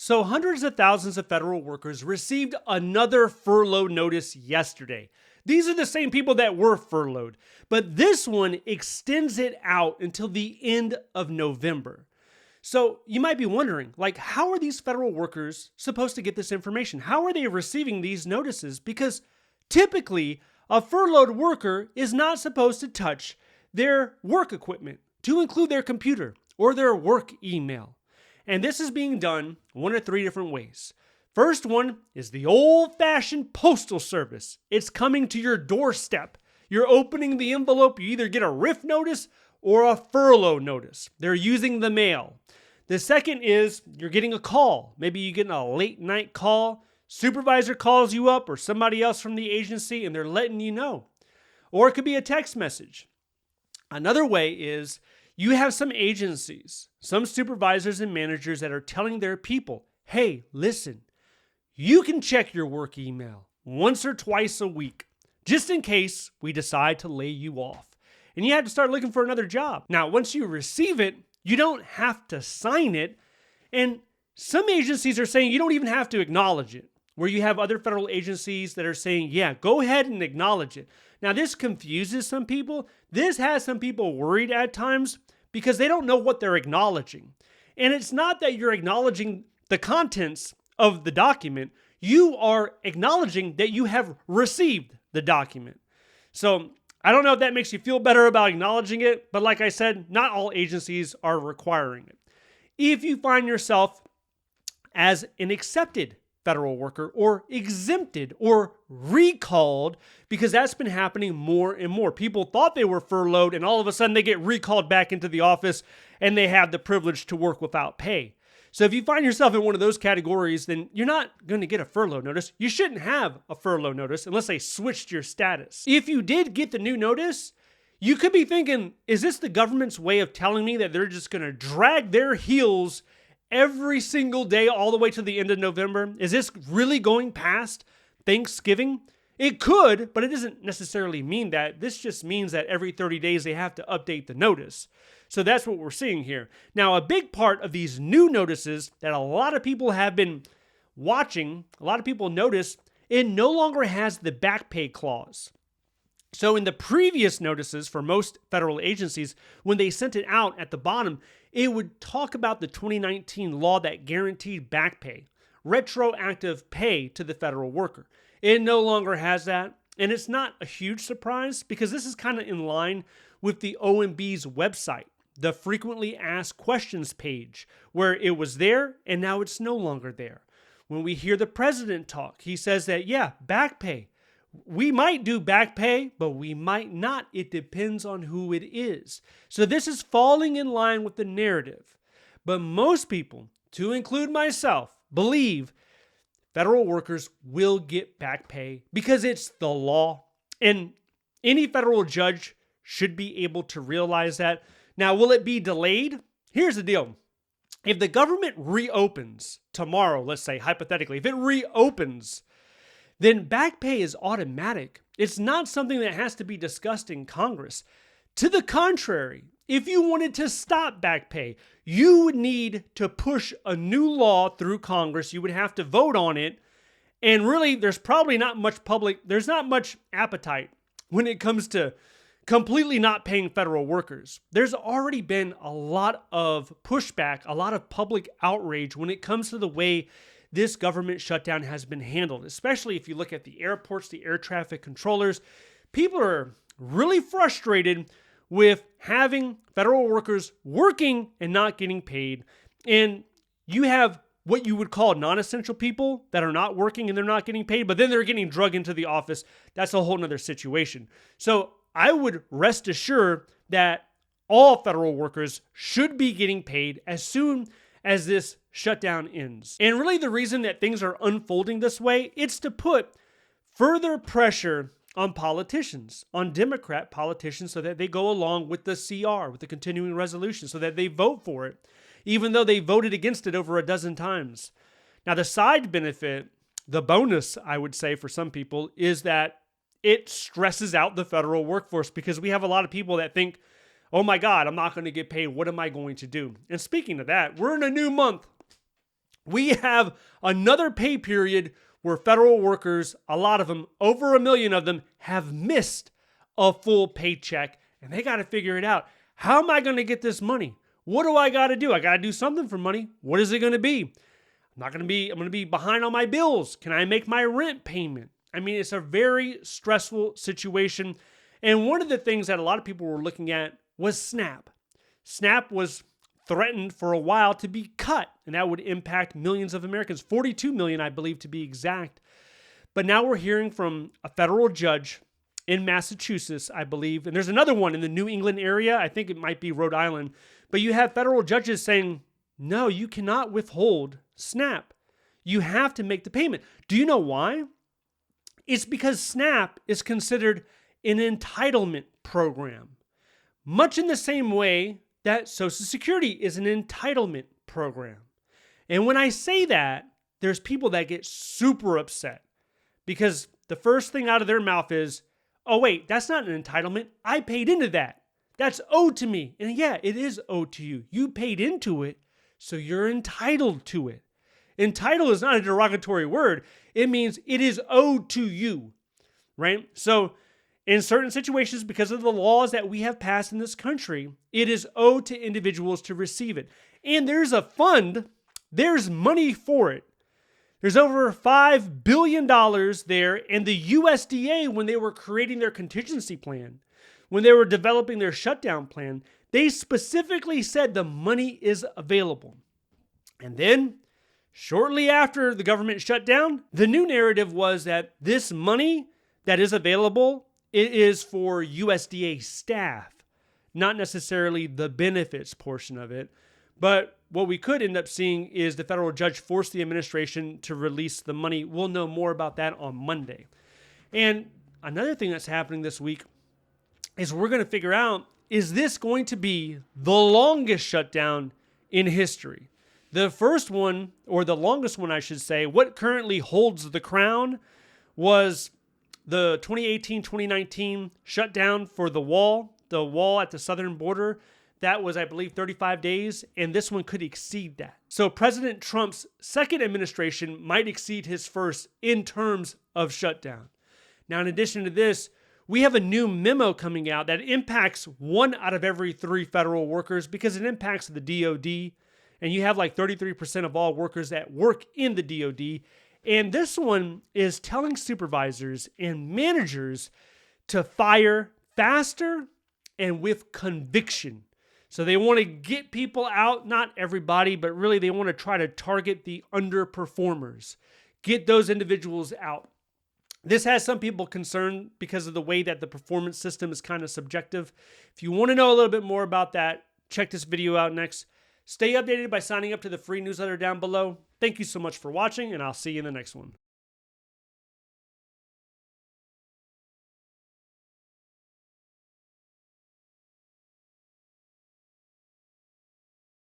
So, hundreds of thousands of federal workers received another furlough notice yesterday. These are the same people that were furloughed, but this one extends it out until the end of November. So, you might be wondering, how are these federal workers supposed to get this information? How are they receiving these notices? Because typically, a furloughed worker is not supposed to touch their work equipment, to include their computer or their work email. And this is being done one of three different ways. First one is the old-fashioned postal service. It's coming to your doorstep. You're opening the envelope, you either get a RIF notice or a furlough notice. They're using the mail. The second is you're getting a call. Maybe you're getting a late night call. Supervisor calls you up or somebody else from the agency and they're letting you know. Or it could be a text message. Another way is you have some agencies, some supervisors and managers that are telling their people, hey, listen, you can check your work email once or twice a week, just in case we decide to lay you off. And you have to start looking for another job. Now, once you receive it, you don't have to sign it. And some agencies are saying you don't even have to acknowledge it, where you have other federal agencies that are saying, yeah, go ahead and acknowledge it. Now, this confuses some people. This has some people worried at times because they don't know what they're acknowledging. And it's not that you're acknowledging the contents of the document. You are acknowledging that you have received the document. So I don't know if that makes you feel better about acknowledging it, but like I said, not all agencies are requiring it. If you find yourself as an accepted federal worker or exempted or recalled, because that's been happening more and more. People thought they were furloughed and all of a sudden they get recalled back into the office and they have the privilege to work without pay. So if you find yourself in one of those categories, then you're not going to get a furlough notice. You shouldn't have a furlough notice unless they switched your status. If you did get the new notice, you could be thinking, is this the government's way of telling me that they're just going to drag their heels every single day all the way to the end of November? Is this really going past Thanksgiving? It could, but it doesn't necessarily mean that. This just means that every 30 days they have to update the notice. So that's what we're seeing here. Now, a big part of these new notices that a lot of people have been watching, a lot of people notice, it no longer has the back pay clause. So in the previous notices for most federal agencies, when they sent it out at the bottom, it would talk about the 2019 law that guaranteed back pay, retroactive pay to the federal worker. It no longer has that, and it's not a huge surprise because this is kind of in line with the OMB's website, the frequently asked questions page, where it was there and now it's no longer there. When we hear the president talk, he says that, yeah, back pay. We might do back pay, but we might not. It depends on who it is. So this is falling in line with the narrative. But most people, to include myself, believe federal workers will get back pay because it's the law. And any federal judge should be able to realize that. Now, will it be delayed? Here's the deal. If the government reopens tomorrow, let's say hypothetically, if it reopens, then back pay is automatic. It's not something that has to be discussed in Congress. To the contrary, if you wanted to stop back pay, you would need to push a new law through Congress. You would have to vote on it. And really, there's probably not much appetite when it comes to completely not paying federal workers. There's already been a lot of pushback, a lot of public outrage when it comes to the way this government shutdown has been handled, especially if you look at the airports, the air traffic controllers. People are really frustrated with having federal workers working and not getting paid. And you have what you would call non-essential people that are not working and they're not getting paid, but then they're getting drugged into the office. That's a whole nother situation. So I would rest assured that all federal workers should be getting paid as soon as this shutdown ends. And really the reason that things are unfolding this way, it's to put further pressure on politicians, on Democrat politicians, so that they go along with the CR, with the continuing resolution, so that they vote for it, even though they voted against it over a dozen times. Now, the side benefit, the bonus, I would say, for some people, is that it stresses out the federal workforce because we have a lot of people that think, oh my God, I'm not going to get paid. What am I going to do? And speaking of that, we're in a new month. We have another pay period where federal workers, a lot of them, over 1 million of them, have missed a full paycheck, and they got to figure it out. How am I going to get this money? What do I got to do? I got to do something for money. What is it going to be? I'm going to be behind on my bills. Can I make my rent payment? I mean, it's a very stressful situation. And one of the things that a lot of people were looking at was SNAP. SNAP was threatened for a while to be cut, and that would impact millions of Americans, 42 million, I believe, to be exact. But now we're hearing from a federal judge in Massachusetts, I believe, and there's another one in the New England area. I think it might be Rhode Island. But you have federal judges saying, no, you cannot withhold SNAP. You have to make the payment. Do you know why? It's because SNAP is considered an entitlement program, much in the same way that Social Security is an entitlement program. And when I say that, there's people that get super upset because the first thing out of their mouth is, oh wait, that's not an entitlement. I paid into that. That's owed to me. And yeah, it is owed to you. You paid into it, so you're entitled to it. Entitled is not a derogatory word. It means it is owed to you, right? So in certain situations, because of the laws that we have passed in this country, it is owed to individuals to receive it. And there's a fund, there's money for it. There's over $5 billion there, and the USDA, when they were creating their contingency plan, when they were developing their shutdown plan, they specifically said the money is available. And then, shortly after the government shut down, the new narrative was that this money that is available, it is for USDA staff, not necessarily the benefits portion of it. But what we could end up seeing is the federal judge force the administration to release the money. We'll know more about that on Monday. And another thing that's happening this week is we're going to figure out, is this going to be the longest shutdown in history? The first one, or the longest one, I should say, what currently holds the crown was the 2018-2019 shutdown for the wall at the southern border. That was, I believe, 35 days, and this one could exceed that. So President Trump's second administration might exceed his first in terms of shutdown. Now, in addition to this, we have a new memo coming out that impacts 1 out of every 3 federal workers because it impacts the DOD, and you have like 33% of all workers that work in the DOD. And this one is telling supervisors and managers to fire faster and with conviction. So they want to get people out, not everybody, but really they want to try to target the underperformers, get those individuals out. This has some people concerned because of the way that the performance system is kind of subjective. If you want to know a little bit more about that, check this video out next. Stay updated by signing up to the free newsletter down below. Thank you so much for watching, and I'll see you in the next one.